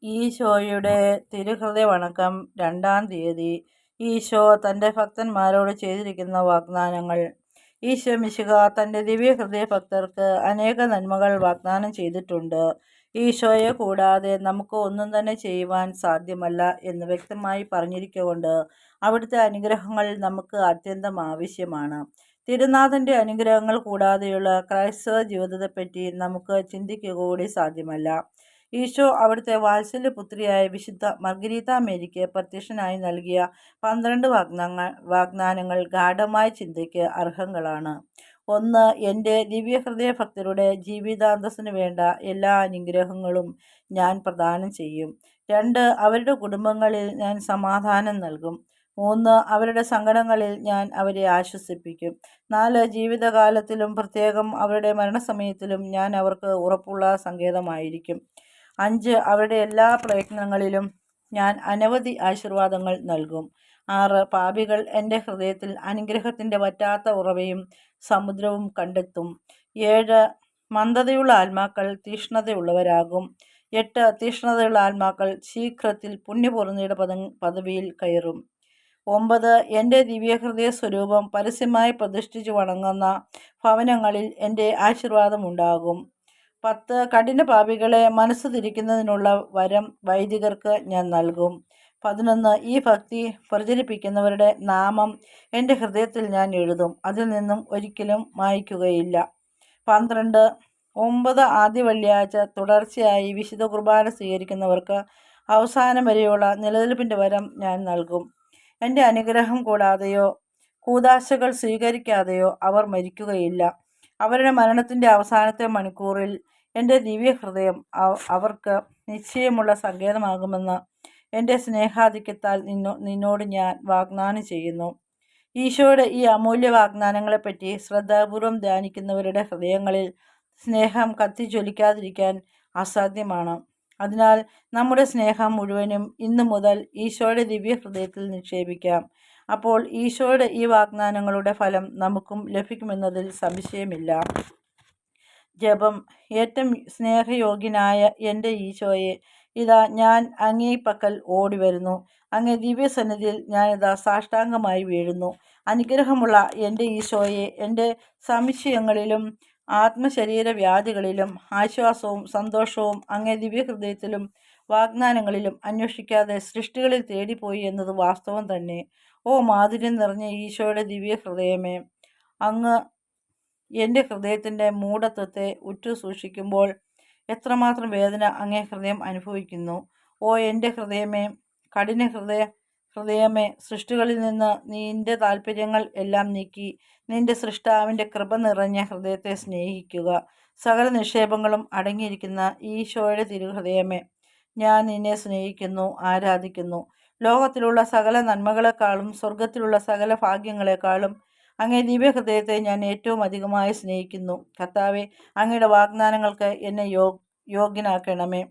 ഈശോയുടെ തിരുഹൃദയ വണക്കം 2-ാം തീയതി. ഈശോ തൻ്റെ ഭക്തന്മാരോട് ചെയ്തിരിക്കുന്ന വാഗ്ദാനങ്ങൾ. ഈശോ മിശിഹ തൻ്റെ ദിവ്യഹൃദയ ഭക്തർക്ക് അനേക നന്മകൾ വാഗ്ദാനം ചെയ്തിട്ടുണ്ട്. ഈശോയെ കൂടാതെ നമുക്ക് ഒന്നും തന്നെ ചെയ്യുവാൻ സാധ്യമല്ല എന്ന് വ്യക്തമായി പറഞ്ഞിരിക്കൊണ്ട് അവിടുത്തെ അനുഗ്രഹങ്ങൾ നമുക്ക് അത്യന്തം ആവശ്യമാണ്. തിരുനാഥൻ്റെ അനുഗ്രഹങ്ങൾ കൂടാതെയുള്ള ക്രൈസ്തവ ജീവിതത്തെപ്പറ്റി നമുക്ക് ചിന്തിക്കുക കൂടി സാധ്യമല്ല. ഈശോ അവിടുത്തെ വാത്സല്യപുത്രിയായ വിശുദ്ധ മർഗരീത മേരിക്ക് പ്രത്യക്ഷനായി നൽകിയ 12 വാഗ്ദാനങ്ങൾ ഗാഢമായ ചിന്തയ്ക്ക് അർഹങ്ങളാണ്. 1. എൻ്റെ ദിവ്യഹൃദയ ഭക്തരുടെ ജീവിതാന്തസ്സിന് വേണ്ട എല്ലാ അനുഗ്രഹങ്ങളും ഞാൻ പ്രദാനം ചെയ്യും. 2. അവരുടെ കുടുംബങ്ങളിൽ ഞാൻ സമാധാനം നൽകും. 3. അവരുടെ സങ്കടങ്ങളിൽ ഞാൻ അവരെ ആശ്വസിപ്പിക്കും. 4. ജീവിതകാലത്തിലും പ്രത്യേകം അവരുടെ മരണസമയത്തിലും ഞാൻ അവർക്ക് ഉറപ്പുള്ള സങ്കേതമായിരിക്കും. 5. അവരുടെ എല്ലാ പ്രയത്നങ്ങളിലും ഞാൻ അനവധി ആശീർവാദങ്ങൾ നൽകും. 6. പാപികൾ എൻ്റെ ഹൃദയത്തിൽ അനുഗ്രഹത്തിൻ്റെ വറ്റാത്ത ഉറവയും സമുദ്രവും കണ്ടെത്തും. 7. മന്ദതയുള്ള ആത്മാക്കൾ തീഷ്ണതയുള്ളവരാകും. 8. തീഷ്ണതയുള്ള ആത്മാക്കൾ ശീഘ്രത്തിൽ പുണ്യപൂർണ്ണതയുടെ പദവിയിൽ കയറും. 9. എൻ്റെ ദിവ്യഹൃദയ സ്വരൂപം പരസ്യമായി പ്രതിഷ്ഠിച്ചു വണങ്ങുന്ന ഭവനങ്ങളിൽ എൻ്റെ ആശീർവാദമുണ്ടാകും. 10. കഠിന പാപികളെ മനസ്സ് തിരിക്കുന്നതിനുള്ള വരം വൈദികർക്ക് ഞാൻ നൽകും. 11. ഈ ഭക്തി പ്രചരിപ്പിക്കുന്നവരുടെ നാമം എൻ്റെ ഹൃദയത്തിൽ ഞാൻ എഴുതും, അതിൽ നിന്നും ഒരിക്കലും മായ്ക്കുകയില്ല. 12. 9 ആദ്യ വെള്ളിയാഴ്ച തുടർച്ചയായി വിശുദ്ധ കുർബാന സ്വീകരിക്കുന്നവർക്ക് അവസാനം വരെയുള്ള നിലനിൽപ്പിൻ്റെ വരം ഞാൻ നൽകും. എൻ്റെ അനുഗ്രഹം കൂടാതെയോ കൂദാശകൾ സ്വീകരിക്കാതെയോ അവർ മരിക്കുകയില്ല. അവരുടെ മരണത്തിൻ്റെ അവസാനത്തെ മണിക്കൂറിൽ എൻ്റെ ദിവ്യഹൃദയം അവർക്ക് നിശ്ചയമുള്ള സങ്കേതമാകുമെന്ന് എൻ്റെ സ്നേഹാധിക്യത്താൽ നിന്നോട് ഞാൻ വാഗ്ദാനം ചെയ്യുന്നു. ഈശോയുടെ ഈ അമൂല്യ വാഗ്ദാനങ്ങളെപ്പറ്റി ശ്രദ്ധാപൂർവം ധ്യാനിക്കുന്നവരുടെ ഹൃദയങ്ങളിൽ സ്നേഹം കത്തിജ്വലിക്കാതിരിക്കാൻ അസാധ്യമാണ്. അതിനാൽ നമ്മുടെ സ്നേഹം മുഴുവനും ഇന്നു മുതൽ ഈശോയുടെ ദിവ്യഹൃദയത്തിൽ നിക്ഷേപിക്കാം. അപ്പോൾ ഈശോയുടെ ഈ വാഗ്ദാനങ്ങളുടെ ഫലം നമുക്കും ലഭിക്കുമെന്നതിൽ സംശയമില്ല. ജപം. ഏറ്റവും സ്നേഹയോഗ്യനായ എൻ്റെ ഈശോയെ, ഇതാ ഞാൻ അങ്ങേ പക്കൽ ഓടി വരുന്നു. അങ്ങേ ദിവ്യസന്നിധിയിൽ ഞാനിതാ സാഷ്ടാംഗമായി വീഴുന്നു. അനുഗ്രഹമുള്ള എൻ്റെ ഈശോയെ, എൻ്റെ സംശയങ്ങളിലും ആത്മശരീര വ്യാധികളിലും ആശ്വാസവും സന്തോഷവും അങ്ങേ ദിവ്യഹൃദയത്തിലും വാഗ്ദാനങ്ങളിലും അന്വേഷിക്കാതെ സൃഷ്ടികളിൽ തേടിപ്പോയി എന്നത് വാസ്തവം തന്നെ. ഓ മാധുര്യം നിറഞ്ഞ ഈശോയുടെ ദിവ്യഹൃദയമേ, അങ്ങ് എൻ്റെ ഹൃദയത്തിൻ്റെ മൂഢത്വത്തെ ഉറ്റു സൂക്ഷിക്കുമ്പോൾ എത്രമാത്രം വേദന അങ്ങേ ഹൃദയം അനുഭവിക്കുന്നു. ഓ എൻ്റെ ഹൃദയമേ, കഠിന ഹൃദയമേ, സൃഷ്ടികളിൽ നിന്ന് നിൻ്റെ താല്പര്യങ്ങൾ എല്ലാം നീക്കി നിൻ്റെ സൃഷ്ടാവിൻ്റെ കൃപ നിറഞ്ഞ ഹൃദയത്തെ സ്നേഹിക്കുക. സകല നിക്ഷേപങ്ങളും അടങ്ങിയിരിക്കുന്ന ഈശോയുടെ തിരുഹൃദയമേ, ഞാൻ നിന്നെ സ്നേഹിക്കുന്നു, ആരാധിക്കുന്നു. ലോകത്തിലുള്ള സകല നന്മകളെക്കാളും സ്വർഗത്തിലുള്ള സകല ഭാഗ്യങ്ങളെക്കാളും അങ്ങേ ദിവ്യഹൃദയത്തെ ഞാൻ ഏറ്റവും അധികമായി സ്നേഹിക്കുന്നു. കർത്താവെ, അങ്ങയുടെ വാഗ്ദാനങ്ങൾക്ക് എന്നെ യോഗ്യനാക്കണമേ.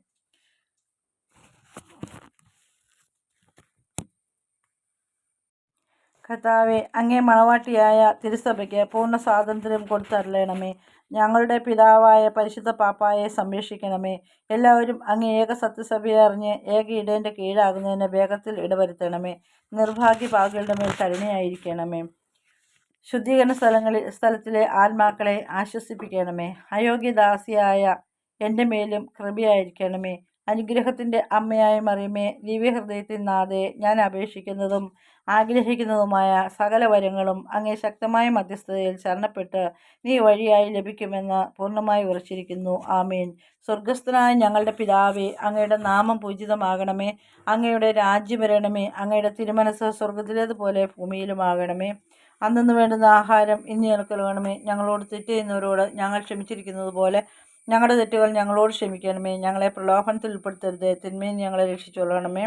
കർത്താവെ, അങ്ങേ മണവാട്ടിയായ തിരുസഭയ്ക്ക് പൂർണ്ണ സ്വാതന്ത്ര്യം കൊടുത്തരുളണമേ. ഞങ്ങളുടെ പിതാവായ പരിശുദ്ധ പാപ്പായെ സംരക്ഷിക്കണമേ. എല്ലാവരും അങ്ങേ ഏക സത്യസഭയെ അറിഞ്ഞ് ഏക ഇടേൻ്റെ കീഴാകുന്നതിന് വേഗത്തിൽ ഇടവരുത്തണമേ. നിർഭാഗ്യ പാപികളുടെ മേൽ കരുണയായിരിക്കണമേ. ശുദ്ധീകരണ സ്ഥലത്തിലെ ആത്മാക്കളെ ആശ്വസിപ്പിക്കണമേ. അയോഗ്യദാസിയായ എൻ്റെ മേലും കൃപയായിരിക്കണമേ. അനുഗ്രഹത്തിൻ്റെ അമ്മയായ മറിയമേ, ദിവ്യഹൃദയത്തിൻ നാഥേ, ഞാൻ അപേക്ഷിക്കുന്നതും ആഗ്രഹിക്കുന്നതുമായ സകല വരങ്ങളും അങ്ങേ ശക്തമായ മധ്യസ്ഥതയിൽ ശരണപ്പെട്ട് നീ വഴിയായി ലഭിക്കുമെന്ന് പൂർണ്ണമായി ഉറച്ചിരിക്കുന്നു. ആമേൻ. സ്വർഗസ്ഥനായ ഞങ്ങളുടെ പിതാവേ, അങ്ങയുടെ നാമം പൂജിതമാകണമേ. അങ്ങയുടെ രാജ്യം വരണമേ. അങ്ങയുടെ തിരുമനസ് സ്വർഗത്തിലേതുപോലെ ഭൂമിയിലുമാകണമേ. അന്നു വേണ്ടുന്ന ആഹാരം ഇന്ന് ഞങ്ങൾക്ക് നൽകണമേ. ഞങ്ങളോട് തെറ്റ് ചെയ്യുന്നവരോട് ഞങ്ങൾ ക്ഷമിച്ചിരിക്കുന്നത് പോലെ ഞങ്ങളുടെ തെറ്റുകൾ ഞങ്ങളോട് ക്ഷമിക്കണമേ. ഞങ്ങളെ പ്രലോഭനത്തിൽ ഉൾപ്പെടുത്തരുത്, തിന്മയിൽ ഞങ്ങളെ രക്ഷിച്ചുകൊള്ളണമേ.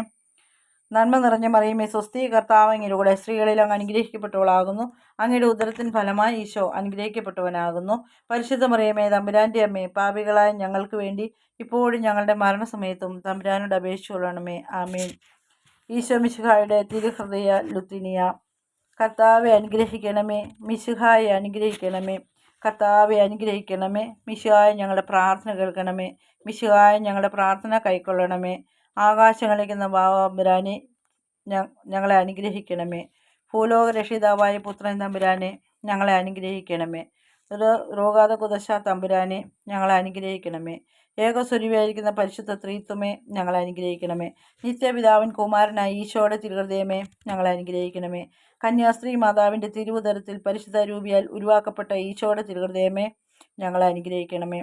നന്മ നിറഞ്ഞ മറിയമേ, സ്വസ്തി, കർത്താവ് അങ്ങയിലൂടെ സ്ത്രീകളിൽ അങ്ങ് അനുഗ്രഹിക്കപ്പെട്ടവളാകുന്നു. അങ്ങയുടെ ഉദരത്തിൻ ഫലമായി ഈശോ അനുഗ്രഹിക്കപ്പെട്ടവനാകുന്നു. പരിശുദ്ധ മറിയമേ, തമ്പുരാൻ്റെ അമ്മേ, പാപികളായ ഞങ്ങൾക്ക് വേണ്ടി ഇപ്പോഴും ഞങ്ങളുടെ മരണസമയത്തും തമ്പുരാനോട് അപേക്ഷിച്ചുകൊള്ളണമേ. ആമേൻ. ഈശോ മിശിഹായുടെ തിരുഹൃദയ ലുത്തിനിയ. കർത്താവെ അനുഗ്രഹിക്കണമേ. മിശിഹായെ അനുഗ്രഹിക്കണമേ. കർത്താവെ അനുഗ്രഹിക്കണമേ. മിശിഹായെ ഞങ്ങളുടെ പ്രാർത്ഥന കേൾക്കണമേ. മിശിഹായെ ഞങ്ങളുടെ പ്രാർത്ഥന കൈക്കൊള്ളണമേ. ആകാശങ്ങളിരിക്കുന്ന തമ്പുരാനെ ഞങ്ങളെ അനുഗ്രഹിക്കണമേ. ഭൂലോക രക്ഷിതാവായ പുത്രൻ തമ്പുരാനെ ഞങ്ങളെ അനുഗ്രഹിക്കണമേ. രോഗാത കുദശ തമ്പുരാനെ ഞങ്ങളെ അനുഗ്രഹിക്കണമേ. ഏകസ്വരൂപിയായിരിക്കുന്ന പരിശുദ്ധ ത്രിത്വമേ ഞങ്ങളെ അനുഗ്രഹിക്കണമേ. നിത്യപിതാവൻ കുമാരനായ ഈശോയുടെ തിരുഹൃദയമേ ഞങ്ങളെ അനുഗ്രഹിക്കണമേ. കന്യാസ്ത്രീ മാതാവിൻ്റെ തിരുവുദരത്തിൽ പരിശുദ്ധ രൂപിയാൽ ഉരുവാക്കപ്പെട്ട ഈശോയുടെ തിരുഹൃദയമേ ഞങ്ങളെ അനുഗ്രഹിക്കണമേ.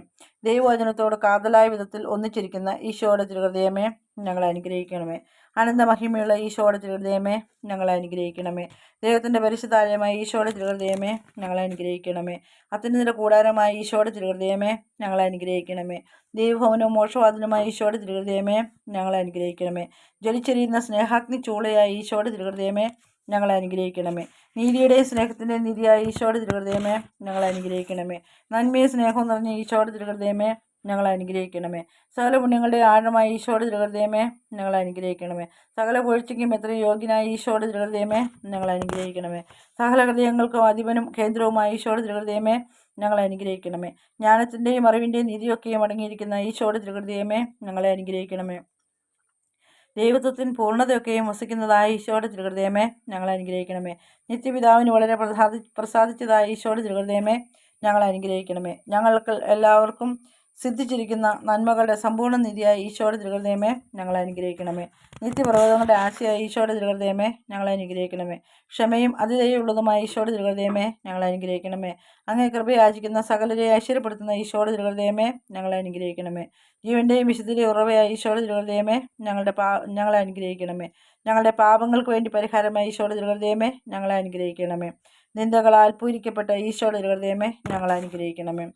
ദൈവവചനത്തോട് കാതലായ വിധത്തിൽ ഒന്നിച്ചിരിക്കുന്ന ഈശോയുടെ തിരുഹൃദയമേ ഞങ്ങളെ അനുഗ്രഹിക്കണമേ. അനന്തമഹിമയുള്ള ഈശോയുടെ തിരുഹൃദയമേ ഞങ്ങളെ അനുഗ്രഹിക്കണമേ. ദൈവത്തിൻ്റെ പരിശുദ്ധാലയമായ ഈശോയുടെ തിരുഹൃദയമേ ഞങ്ങളെ അനുഗ്രഹിക്കണമേ. അത്യുന്നതന്റെ കൂടാരമായ ഈശോയുടെ തിരുഹൃദയമേ ഞങ്ങളെ അനുഗ്രഹിക്കണമേ. ദൈവഭവനവും മോക്ഷവാദനുമായ ഈശോയുടെ തിരുഹൃദയമേ ഞങ്ങളെ അനുഗ്രഹിക്കണമേ. ജ്വലിച്ചെരിയുന്ന സ്നേഹാഗ്നി ചൂളയായ ഈശോയുടെ തിരുഹൃദയമേ ഞങ്ങളെ അനുഗ്രഹിക്കണമേ. നീതിയുടെയും സ്നേഹത്തിൻ്റെ നിധിയായ ഈശോയുടെ തിരുഹൃദയമേ ഞങ്ങളെ അനുഗ്രഹിക്കണമേ. നന്മയും സ്നേഹവും നിറഞ്ഞ ഈശോയുടെ തിരുഹൃദയമേ ഞങ്ങളെ അനുഗ്രഹിക്കണമേ. സകല പുണ്യങ്ങളുടെ ആഴമായ ഈശോയുടെ തിരുഹൃദയമേ ഞങ്ങളെ അനുഗ്രഹിക്കണമേ. സകല വീഴ്ചയ്ക്കും എത്രയും യോഗ്യനായ ഈശോയുടെ തിരുഹൃദയമേ ഞങ്ങളെ അനുഗ്രഹിക്കണമേ. സകല ഹൃദയങ്ങൾക്കും അധിപനും കേന്ദ്രവുമായ ഈശോയുടെ തിരുഹൃദയമേ ഞങ്ങളെ അനുഗ്രഹിക്കണമേ. ജ്ഞാനത്തിൻ്റെയും അറിവിൻ്റെയും നിധിയൊക്കെയും അടങ്ങിയിരിക്കുന്ന ഈശോയുടെ തിരുഹൃദയമേ ഞങ്ങളെ അനുഗ്രഹിക്കണമേ. ദൈവത്വത്തിന് പൂർണ്ണതയൊക്കെയും വസിക്കുന്നതായ ഈശോയുടെ തിരുഹൃദയമേ ഞങ്ങളെ അനുഗ്രഹിക്കണമേ. നിത്യപിതാവിന് വളരെ പ്രസാദിച്ചതായ ഈശോയുടെ തിരുഹൃദയമേ ഞങ്ങളെ അനുഗ്രഹിക്കണമേ. ഞങ്ങൾക്ക് എല്ലാവർക്കും സിദ്ധിച്ചിരിക്കുന്ന നന്മകളുടെ സമ്പൂർണ്ണ നിധിയായ ഈശോയുടെ തിരുഹൃദയമേ ഞങ്ങളെ അനുഗ്രഹിക്കണമേ. നിത്യപർവ്വതങ്ങളുടെ ആശയായ ഈശോയുടെ തിരുഹൃദയമേ ഞങ്ങളെ അനുഗ്രഹിക്കണമേ. ക്ഷമയും അതിദയുള്ളതുമായ ഈശോയുടെ തിരുഹൃദയമേ ഞങ്ങളെ അനുഗ്രഹിക്കണമേ. അങ്ങേ കൃപയാചിക്കുന്ന സകലരെ ഐശ്വര്യപ്പെടുത്തുന്ന ഈശോയുടെ തിരുഹൃദയമേ ഞങ്ങളെ അനുഗ്രഹിക്കണമേ. ജീവൻ്റെയും വിശുദ്ധിയുടെയും ഉറവയായ ഈശോയുടെ തിരുഹൃദയമേ ഞങ്ങളെ അനുഗ്രഹിക്കണമേ. ഞങ്ങളുടെ പാപങ്ങൾക്ക് വേണ്ടി പരിഹാരമായ ഈശോയുടെ തിരുഹൃദയമേ ഞങ്ങളെ അനുഗ്രഹിക്കണമേ. നിന്ദകളാൽ പൂരിക്കപ്പെട്ട ഈശോയുടെ തിരുഹൃദയമേ ഞങ്ങളെ അനുഗ്രഹിക്കണമേ.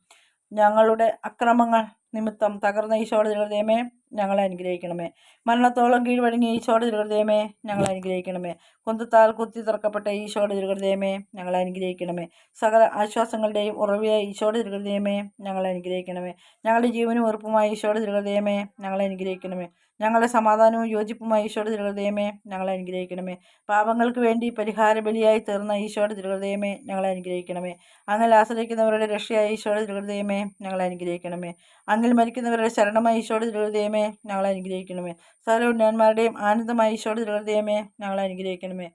ഞങ്ങളുടെ അക്രമങ്ങൾ നിമിത്തം തകർന്ന ഈശോയുടെ തിരുഹൃദയമേ ഞങ്ങളെ അനുഗ്രഹിക്കണമേ. മരണത്തോളം കീഴ്വഴങ്ങിയ ഈശോയുടെ തിരുഹൃദയമേ ഞങ്ങളെ അനുഗ്രഹിക്കണമേ. കുന്തത്താൽ കുത്തി തുറക്കപ്പെട്ട ഈശോയുടെ തിരുഹൃദയമേ ഞങ്ങളെ അനുഗ്രഹിക്കണമേ. സകല ആശ്വാസങ്ങളുടെയും ഉറവിയായ ഈശോയുടെ തിരുഹൃദയമേ ഞങ്ങളെ അനുഗ്രഹിക്കണമേ. ഞങ്ങളുടെ ജീവനും ഉറപ്പുമായ ഈശോയുടെ തിരുഹൃദയമേ ഞങ്ങളെ അനുഗ്രഹിക്കണമേ. ഞങ്ങളുടെ സമാധാനവും യോജിപ്പുമായ ഈശോയുടെ തിരുഹൃദയമേ ഞങ്ങളെ അനുഗ്രഹിക്കണമേ. പാപങ്ങൾക്ക് വേണ്ടി പരിഹാര ബലിയായി തീർന്ന ഈശോയുടെ തിരുഹൃദയമേ ഞങ്ങളെ അനുഗ്രഹിക്കണമേ. അങ്ങിൽ ആശ്രയിക്കുന്നവരുടെ രക്ഷയായ ഈശോയുടെ തിരുഹൃദയമേ ഞങ്ങളെ അനുഗ്രഹിക്കണമേ. അങ്ങിൽ മരിക്കുന്നവരുടെ ശരണമായ ഈശോയുടെ തിരുഹൃദയമേ ഞങ്ങളെ അനുഗ്രഹിക്കണമേ. സകല ഉന്നതന്മാരുടെയും ആനന്ദമായ ഈശോയുടെ തിരുഹൃദയമേ ഞങ്ങളെ അനുഗ്രഹിക്കണമേ.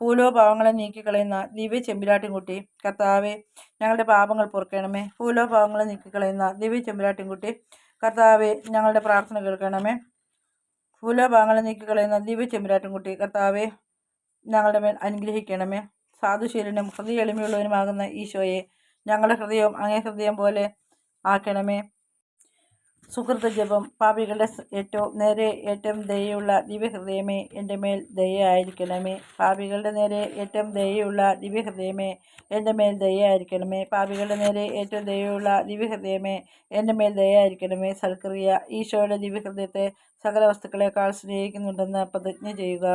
ഭൂലോ പാവങ്ങളെ നീക്കിക്കളയുന്ന ദിവ്യ ചെമ്പുരാട്ടിൻകുട്ടി കർത്താവേ ഞങ്ങളുടെ പാപങ്ങൾ പൊറുക്കണമേ. ഭൂലോ പാവങ്ങളെ നീക്കിക്കളയുന്ന ദിവ്യ ചെമ്പുരാട്ടിൻകുട്ടി കർത്താവേ ഞങ്ങളുടെ പ്രാർത്ഥന കേൾക്കണമേ. ഭൂലോപാവങ്ങളെ നീക്കിക്കളയുന്ന ദിവ്യ ചെമ്പുരാട്ടിൻകുട്ടി കർത്താവേ ഞങ്ങളുടെ മേൽ അനുഗ്രഹിക്കണമേ. സാധുശീലനും ഹൃദയ എളിമയുള്ളവനുമാകുന്ന ഈശോയെ ഞങ്ങളുടെ ഹൃദയവും അങ്ങേ ഹൃദയം പോലെ ആക്കണമേ. സുഹൃത ജപം. പാപികളുടെ ഏറ്റവും ദയയുള്ള ദിവ്യഹൃദയമേ എൻ്റെ മേൽ ദയയായിരിക്കണമേ. പാപികളുടെ നേരെ ഏറ്റവും ദയയുള്ള ദിവ്യഹൃദയമേ എൻ്റെ മേൽ ദയയായിരിക്കണമേ. പാപികളുടെ നേരെ ഏറ്റവും ദയയുള്ള ദിവ്യഹൃദയമേ എൻ്റെ മേൽ ദയയായിരിക്കണമേ. സൽക്രിയ. ഈശോയുടെ ദിവ്യഹൃദയത്തെ സകല വസ്തുക്കളെക്കാൾ സ്നേഹിക്കുന്നുണ്ടെന്ന് പ്രതിജ്ഞ ചെയ്യുക.